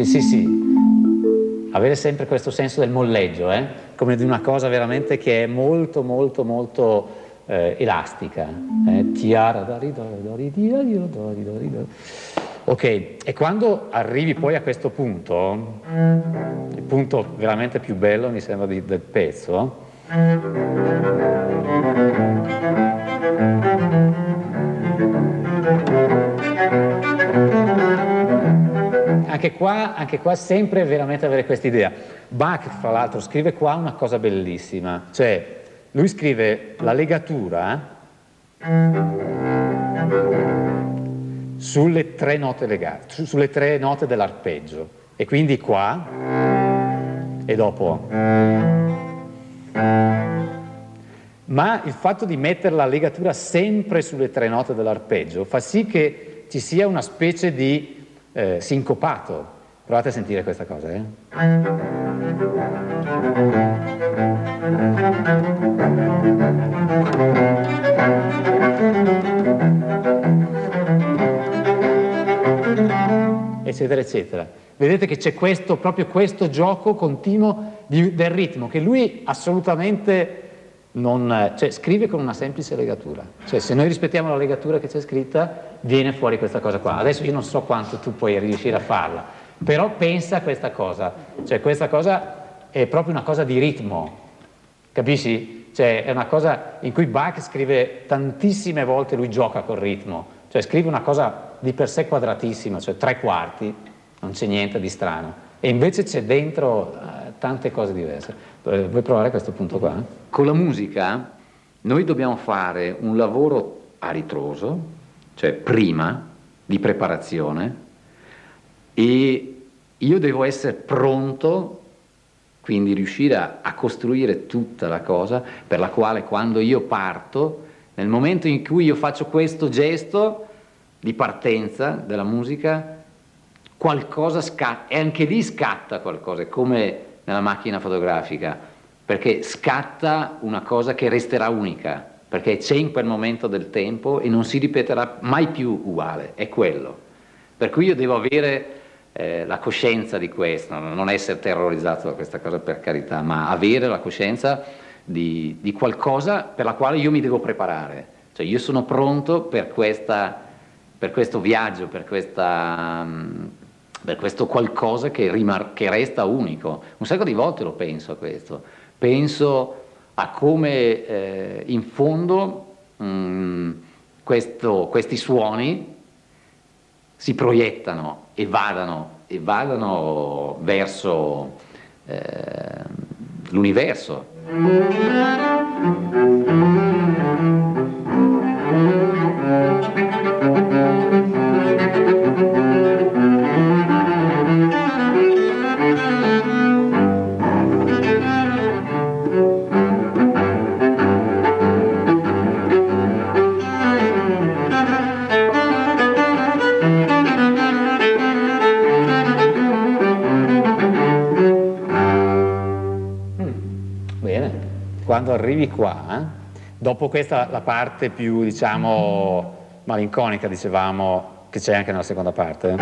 Sì. Avere sempre questo senso del molleggio, come di una cosa veramente che è molto, molto, molto elastica. Ok, e quando arrivi poi a questo punto, il punto veramente più bello mi sembra del pezzo, anche qua sempre veramente avere questa idea. Bach, fra l'altro, scrive qua una cosa bellissima, cioè lui scrive la legatura sulle tre note legate, sulle tre note dell'arpeggio, e quindi qua e dopo. Ma il fatto di mettere la legatura sempre sulle tre note dell'arpeggio fa sì che ci sia una specie di sincopato. Provate a sentire questa cosa, eccetera, eccetera. Vedete che c'è proprio questo gioco continuo del ritmo, che lui assolutamente non, cioè, scrive con una semplice legatura. Cioè, se noi rispettiamo la legatura che c'è scritta, viene fuori questa cosa qua. Adesso io non so quanto tu puoi riuscire a farla, però pensa a questa cosa. Cioè, questa cosa è proprio una cosa di ritmo, capisci? Cioè, è una cosa in cui Bach scrive tantissime volte, lui gioca col ritmo. Cioè, scrive una cosa di per sé quadratissima, cioè 3/4, non c'è niente di strano. E invece c'è dentro tante cose diverse. Vuoi provare questo punto qua? Con la musica noi dobbiamo fare un lavoro a ritroso, cioè prima, di preparazione, e io devo essere pronto quindi riuscire a costruire tutta la cosa per la quale quando io parto, nel momento in cui io faccio questo gesto di partenza della musica, qualcosa scatta, e anche lì scatta qualcosa, è come nella macchina fotografica, perché scatta una cosa che resterà unica, perché c'è in quel momento del tempo e non si ripeterà mai più uguale, è quello. Per cui io devo avere la coscienza di questo, non essere terrorizzato da questa cosa per carità, ma avere la coscienza di qualcosa per la quale io mi devo preparare. Cioè io sono pronto per questo viaggio, per questo qualcosa che resta unico. Un sacco di volte lo penso a questo. Penso a come in fondo questi suoni si proiettano e vadano verso l'universo. Quando arrivi qua, dopo questa la parte più, diciamo, malinconica, dicevamo, che c'è anche nella seconda parte.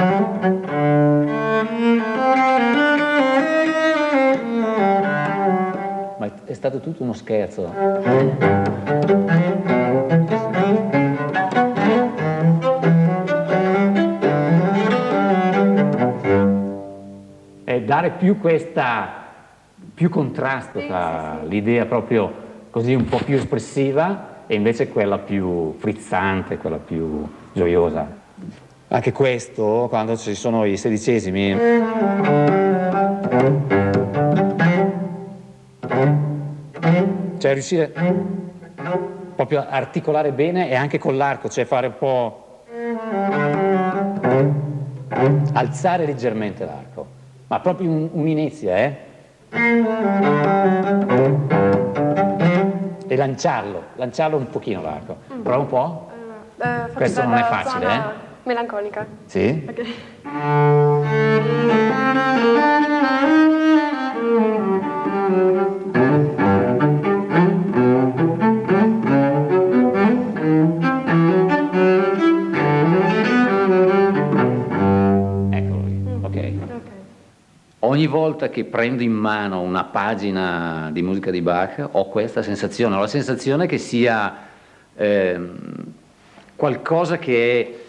Ma è stato tutto uno scherzo. E dare più più contrasto tra l'idea proprio così un po' più espressiva e invece quella più frizzante, quella più gioiosa. Anche questo, quando ci sono i sedicesimi, cioè riuscire proprio a articolare bene e anche con l'arco, cioè fare un po', alzare leggermente l'arco, ma proprio un'inizia, e lanciarlo un pochino l'arco. Prova un po'? Questo non è facile, melanconica. Sì? Ok. Ogni volta che prendo in mano una pagina di musica di Bach ho questa sensazione, ho la sensazione che sia qualcosa che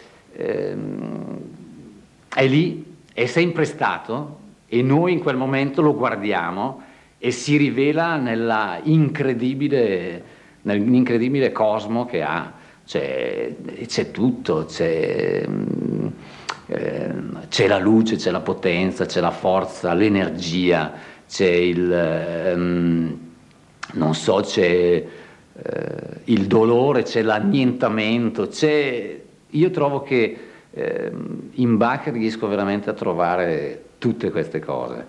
è lì, è sempre stato e noi in quel momento lo guardiamo e si rivela nell'incredibile cosmo che ha. C'è tutto, c'è la luce, c'è la potenza, c'è la forza, l'energia, c'è non so, c'è il dolore, c'è l'annientamento, io trovo che in Bach riesco veramente a trovare tutte queste cose.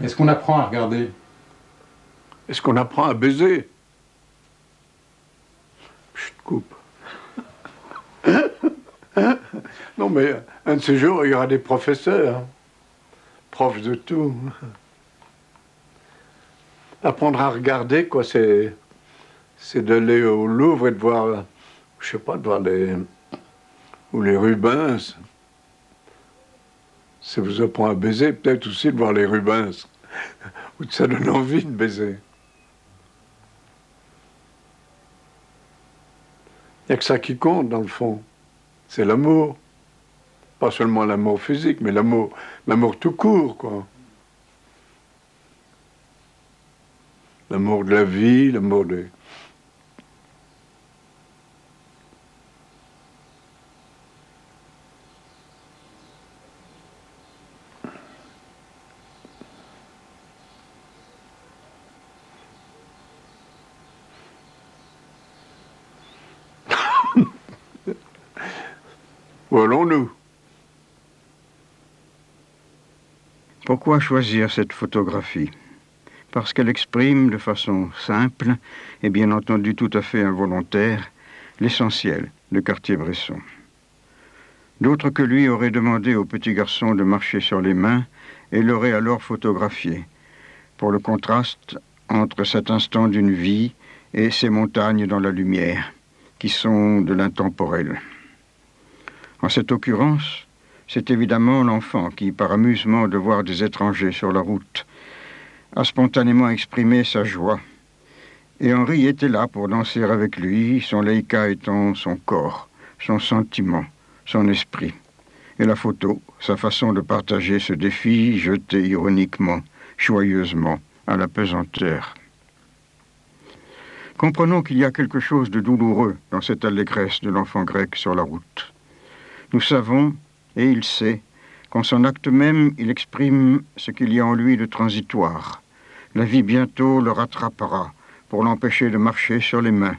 Est-ce qu'on apprend à regarder? Est-ce qu'on apprend à baiser? Chut, coupe. Non, mais un de ces jours, il y aura des professeurs, profs de tout. Apprendre à regarder, quoi, c'est d'aller au Louvre et de voir, je sais pas, de voir les Rubens. Ça vous apprend à baiser, peut-être aussi de voir les Rubens. Ou ça donne envie de baiser. Il n'y a que ça qui compte, dans le fond. C'est l'amour. Pas seulement l'amour physique, mais l'amour tout court, quoi. L'amour de la vie, l'amour de... Où allons-nous? Pourquoi choisir cette photographie? Parce qu'elle exprime de façon simple et bien entendu tout à fait involontaire l'essentiel de Cartier-Bresson. D'autres que lui auraient demandé au petit garçon de marcher sur les mains et l'auraient alors photographié, pour le contraste entre cet instant d'une vie et ces montagnes dans la lumière, qui sont de l'intemporel. En cette occurrence, c'est évidemment l'enfant qui, par amusement de voir des étrangers sur la route, a spontanément exprimé sa joie. Et Henri était là pour danser avec lui, son Leica étant son corps, son sentiment, son esprit. Et la photo, sa façon de partager ce défi jeté ironiquement, joyeusement, à la pesanteur. Comprenons qu'il y a quelque chose de douloureux dans cette allégresse de l'enfant grec sur la route. Nous savons, et il sait, qu'en son acte même, il exprime ce qu'il y a en lui de transitoire. La vie bientôt le rattrapera pour l'empêcher de marcher sur les mains.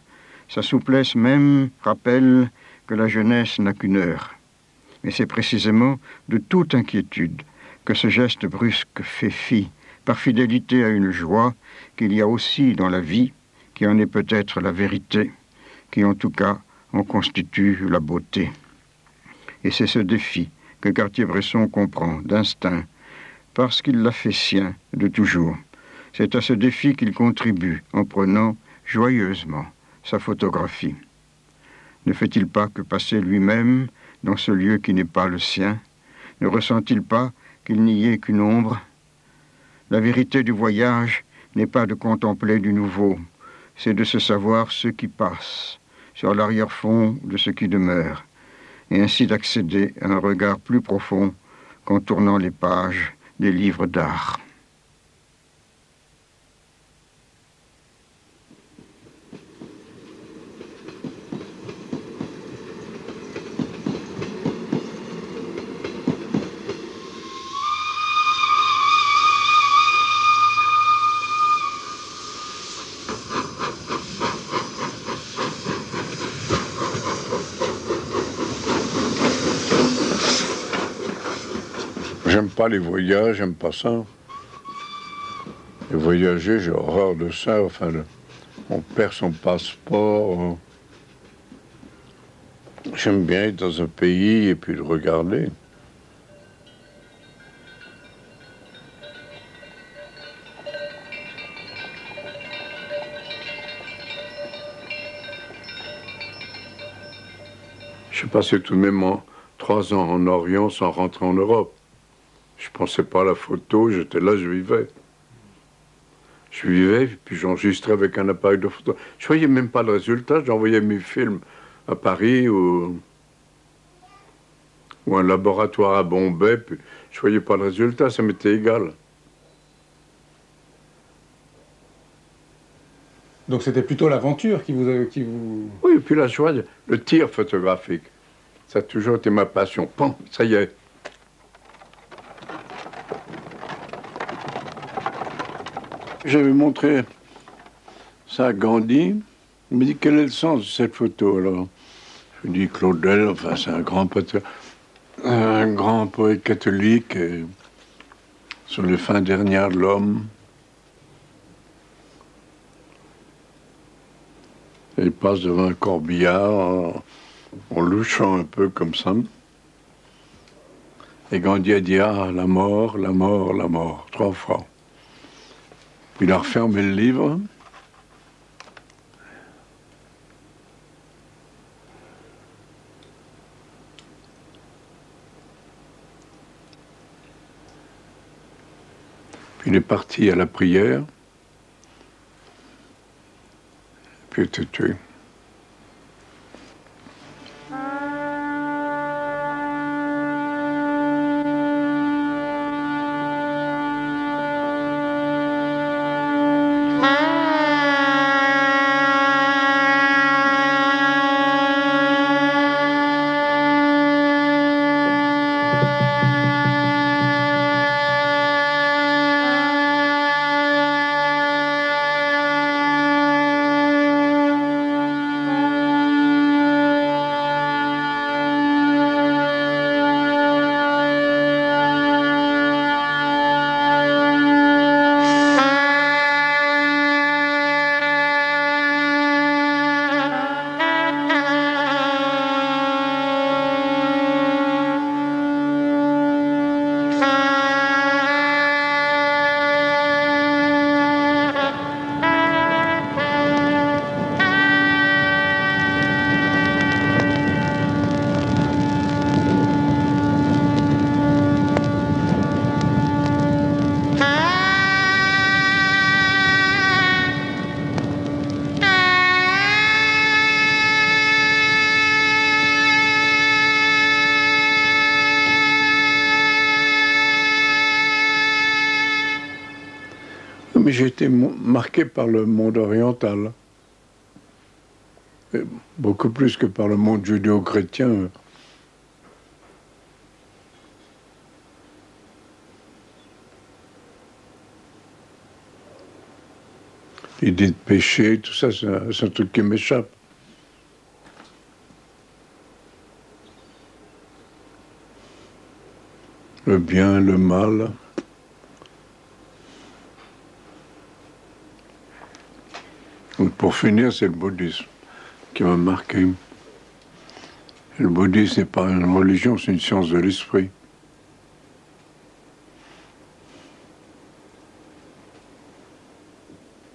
Sa souplesse même rappelle que la jeunesse n'a qu'une heure. Et c'est précisément de toute inquiétude que ce geste brusque fait fi, par fidélité à une joie qu'il y a aussi dans la vie, qui en est peut-être la vérité, qui en tout cas en constitue la beauté. Et c'est ce défi que Cartier-Bresson comprend d'instinct, parce qu'il l'a fait sien de toujours. C'est à ce défi qu'il contribue en prenant joyeusement sa photographie. Ne fait-il pas que passer lui-même dans ce lieu qui n'est pas le sien? Ne ressent-il pas qu'il n'y ait qu'une ombre? La vérité du voyage n'est pas de contempler du nouveau, c'est de se savoir ce qui passe, sur l'arrière-fond de ce qui demeure, et ainsi d'accéder à un regard plus profond qu'en tournant les pages des livres d'art. J'aime pas les voyages, j'aime pas ça. Et voyager, j'ai horreur de ça. Enfin, on perd son passeport. J'aime bien être dans un pays et puis le regarder. J'ai passé tout de même 3 ans en Orient sans rentrer en Europe. Je pensais pas à la photo, j'étais là, je vivais. Je vivais, puis j'enregistrais avec un appareil de photo. Je voyais même pas le résultat, j'envoyais mes films à Paris ou un laboratoire à Bombay, puis je voyais pas le résultat, ça m'était égal. Donc c'était plutôt l'aventure qui vous... Oui, et puis la joie, le tir photographique. Ça a toujours été ma passion. Pam, ça y est. J'avais montré ça à Gandhi. Il me dit quel est le sens de cette photo alors. Je lui dis Claudel, enfin c'est un grand poète catholique sur les fins dernières de l'homme. Et il passe devant un corbillard en louchant un peu comme ça. Et Gandhi a dit, ah, la mort, la mort, la mort, 3 fois. Puis il a refermé le livre. Puis il est parti à la prière. Puis il était tué. Mais j'ai été marqué par le monde oriental, et beaucoup plus que par le monde judéo-chrétien. L'idée de péché, tout ça, c'est un truc qui m'échappe. Le bien, le mal. Pour finir, c'est le bouddhisme qui m'a marqué. Le bouddhisme n'est pas une religion, c'est une science de l'esprit.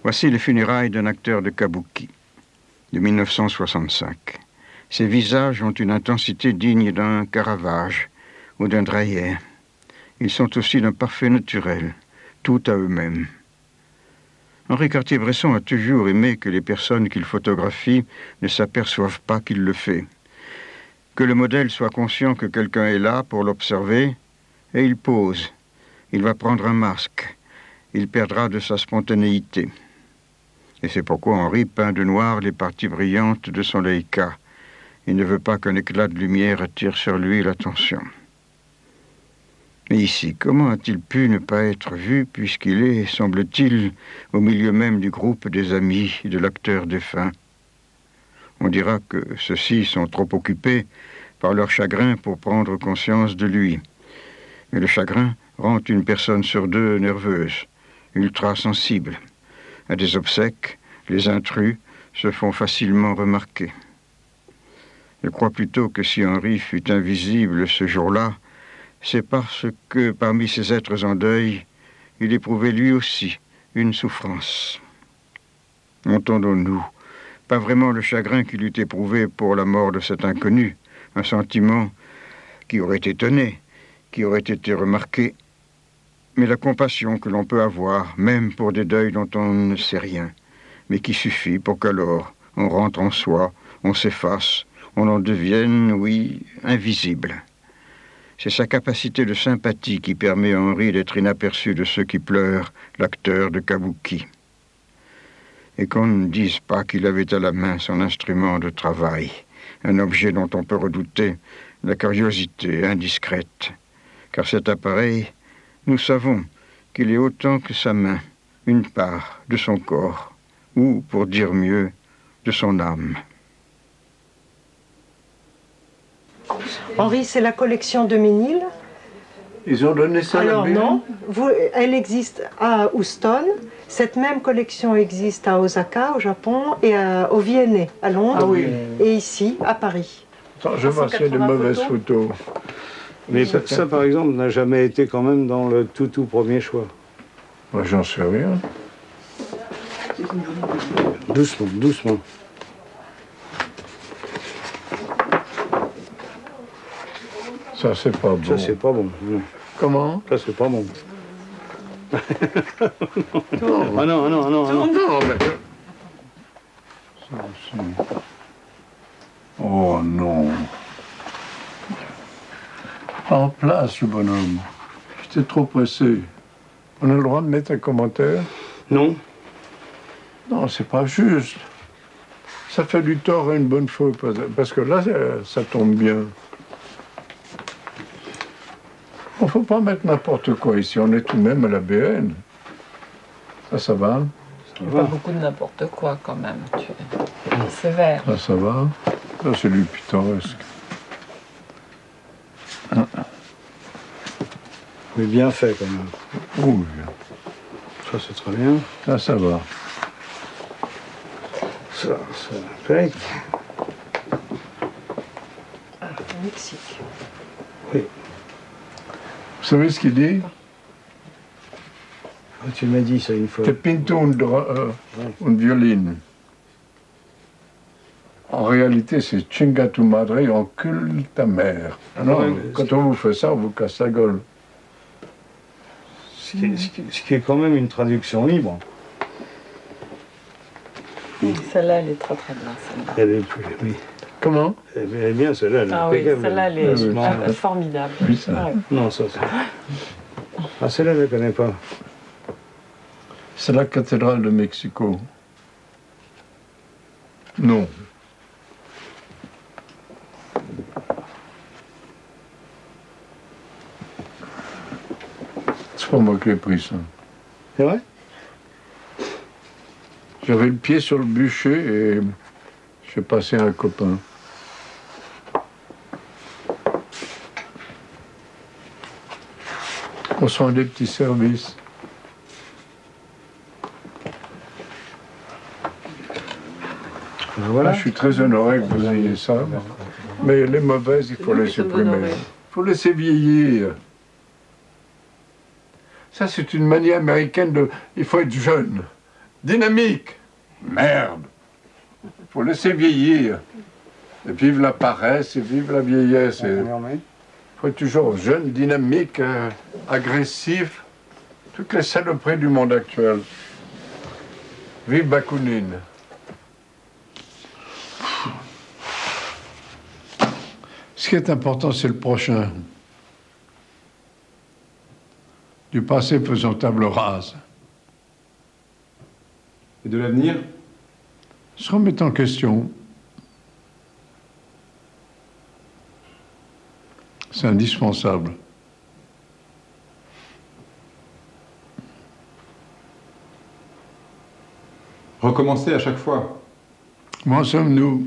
Voici les funérailles d'un acteur de kabuki de 1965. Ses visages ont une intensité digne d'un Caravage ou d'un Dreyer. Ils sont aussi d'un parfait naturel, tout à eux-mêmes. Henri Cartier-Bresson a toujours aimé que les personnes qu'il photographie ne s'aperçoivent pas qu'il le fait. Que le modèle soit conscient que quelqu'un est là pour l'observer, et il pose. Il va prendre un masque. Il perdra de sa spontanéité. Et c'est pourquoi Henri peint de noir les parties brillantes de son Leica. Il ne veut pas qu'un éclat de lumière attire sur lui l'attention. Mais ici, comment a-t-il pu ne pas être vu, puisqu'il est, semble-t-il, au milieu même du groupe des amis de l'acteur défunt? On dira que ceux-ci sont trop occupés par leur chagrin pour prendre conscience de lui. Mais le chagrin rend une personne sur 2 nerveuse, ultra sensible. À des obsèques, les intrus se font facilement remarquer. Je crois plutôt que si Henri fut invisible ce jour-là, c'est parce que, parmi ces êtres en deuil, il éprouvait lui aussi une souffrance. Entendons-nous, pas vraiment le chagrin qu'il eût éprouvé pour la mort de cet inconnu, un sentiment qui aurait étonné, qui aurait été remarqué, mais la compassion que l'on peut avoir, même pour des deuils dont on ne sait rien, mais qui suffit pour qu'alors on rentre en soi, on s'efface, on en devienne, oui, invisible. C'est sa capacité de sympathie qui permet à Henri d'être inaperçu de ceux qui pleurent, l'acteur de kabuki. Et qu'on ne dise pas qu'il avait à la main son instrument de travail, un objet dont on peut redouter la curiosité indiscrète. Car cet appareil, nous savons qu'il est autant que sa main, une part de son corps, ou, pour dire mieux, de son âme. Henri, c'est la collection de Ménil. Ils ont donné ça à la BN? Non, elle existe à Houston. Cette même collection existe à Osaka, au Japon, et au Viennet, à Londres, et ici, à Paris. Attends, je vois s'il y a de mauvaises photos. Mais ça, par exemple, n'a jamais été quand même dans le tout premier choix. Moi, j'en sais rien. Doucement, doucement. Ça, c'est pas bon. Ça, c'est pas bon. Non. Comment? Ça, c'est pas bon. Non. Ah non, ah non, ah non, ah non. Non, mais... Ça aussi. Oh non. Pas en place, le bonhomme. J'étais trop pressé. On a le droit de mettre un commentaire? Non. Non, c'est pas juste. Ça fait du tort à une bonne fois, parce que là, ça tombe bien. Il ne faut pas mettre n'importe quoi ici, on est tout de même à la BN. Ça va? Il n'y a pas beaucoup de n'importe quoi quand même, tu es sévère. Ça va? Ça, c'est du pittoresque. Mais bien fait quand même. Oui. Ça, c'est très bien. Ça va. Ça fait. Mexique. Oui. Vous savez ce qu'il dit? Tu m'as dit ça une fois. Te pinto une violine. En réalité, c'est chinga tu madre, encule ta mère. Non, ouais, quand on vous fait ça, on vous casse la gueule. Ce qui est quand même une traduction libre. Celle-là, elle est très très bien. Elle est plus, oui. Comment? Elle est bien, celle-là. Ah oui, celle-là, elle est formidable. Oui, ça. Ouais. Non, ça, c'est... Ah, celle-là, je ne la connais pas. C'est la cathédrale de Mexico. Non. C'est pas moi qui ai pris ça. C'est vrai? J'avais le pied sur le bûcher et j'ai passé à un copain. On se rend des petits services. Voilà. Je suis très honoré que vous ayez ça. Mais les mauvaises, il faut les supprimer. Il faut laisser vieillir. Ça, c'est une manière américaine de... Il faut être jeune, dynamique. Merde. Il faut laisser vieillir. Et vive la paresse et vive la vieillesse. Il faut être toujours jeune, dynamique, agressif. Toutes les saloperies du monde actuel. Vive Bakounine. Ce qui est important, c'est le prochain. Du passé faisant table rase. Et de l'avenir? Se remettre en question. C'est indispensable. Recommencer à chaque fois. Moi, sommes-nous.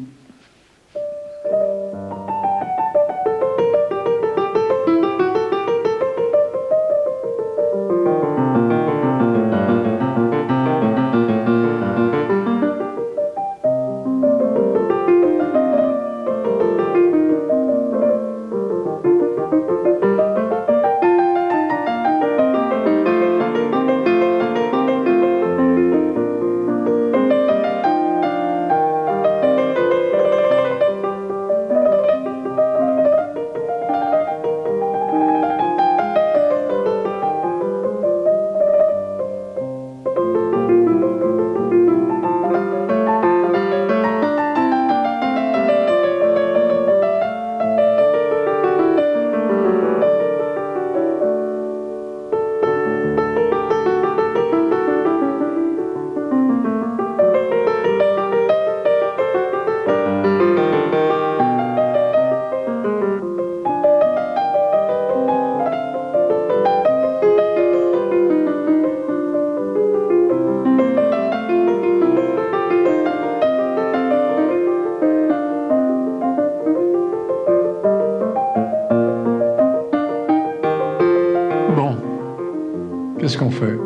Qu'est-ce qu'on fait?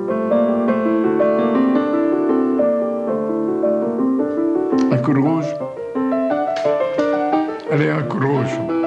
Un coup de rouge? Allez, un coup de rouge.